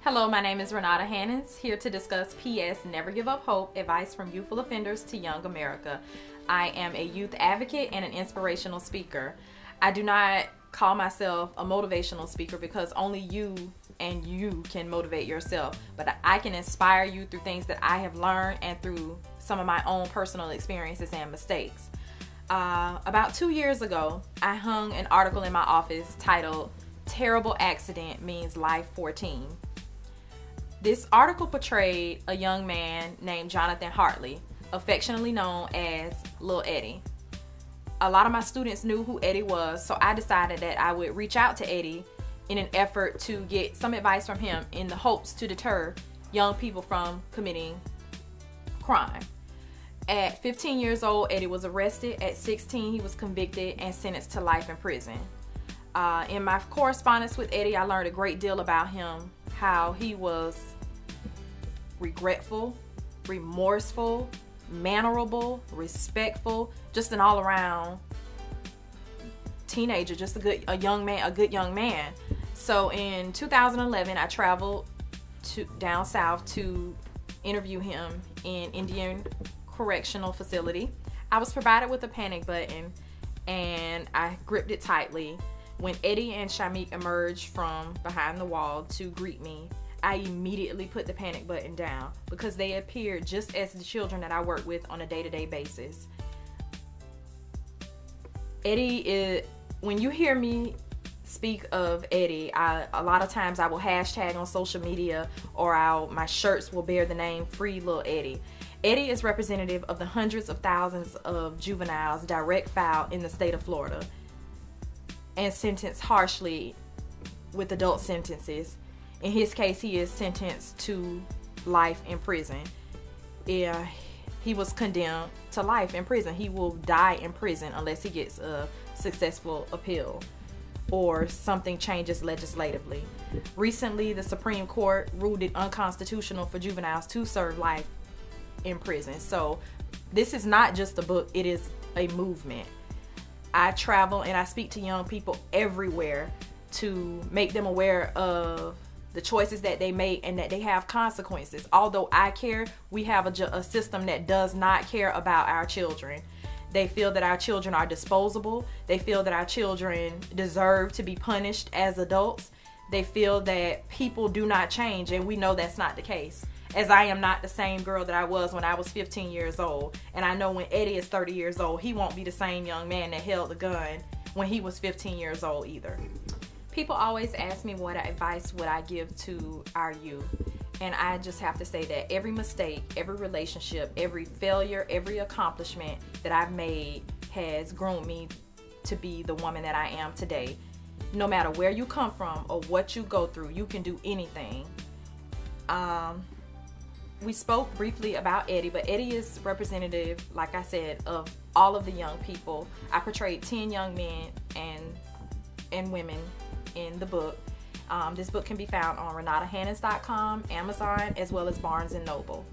Hello, my name is Renata Hannons, here to discuss PS Never Give Up Hope, advice from youthful offenders to young America. I am a youth advocate and an inspirational speaker. I do not call myself a motivational speaker because only you and you can motivate yourself, but I can inspire you through things that I have learned and through some of my own personal experiences and mistakes. About 2 years ago, I hung an article in my office titled "Terrible Accident Means Life 14." This article portrayed a young man named Jonathan Hartley, affectionately known as Lil Eddie. A lot of my students knew who Eddie was, so I decided that I would reach out to Eddie in an effort to get some advice from him in the hopes to deter young people from committing crime. At 15 years old, Eddie was arrested. At 16, he was convicted and sentenced to life in prison. In my correspondence with Eddie, I learned a great deal about him, how he was regretful, remorseful, mannerable, respectful, just an all-around teenager, just a good young man. So in 2011, I traveled down south to interview him in Indian Correctional Facility. I was provided with a panic button and I gripped it tightly. When Eddie and Shamik emerged from behind the wall to greet me, I immediately put the panic button down because they appeared just as the children that I work with on a day-to-day basis. When you hear me speak of Eddie, a lot of times I will hashtag on social media, or my shirts will bear the name Free Lil Eddie. Eddie is representative of the hundreds of thousands of juveniles direct filed in the state of Florida and sentenced harshly with adult sentences. In his case, he is sentenced to life in prison. He was condemned to life in prison. He will die in prison unless he gets a successful appeal or something changes legislatively. Recently, the Supreme Court ruled it unconstitutional for juveniles to serve life in prison. So this is not just a book, it is a movement. I travel and I speak to young people everywhere to make them aware of the choices that they make and that they have consequences. Although I care, we have a system that does not care about our children. They feel that our children are disposable. They feel that our children deserve to be punished as adults. They feel that people do not change, and we know that's not the case. As I am not the same girl that I was when I was 15 years old. And I know when Eddie is 30 years old, he won't be the same young man that held the gun when he was 15 years old either. People always ask me what advice would I give to our youth. And I just have to say that every mistake, every relationship, every failure, every accomplishment that I've made has groomed me to be the woman that I am today. No matter where you come from or what you go through, you can do anything. We spoke briefly about Eddie, but Eddie is representative, like I said, of all of the young people. I portrayed 10 young men and women in the book. This book can be found on RenataHannons.com, Amazon, as well as Barnes & Noble.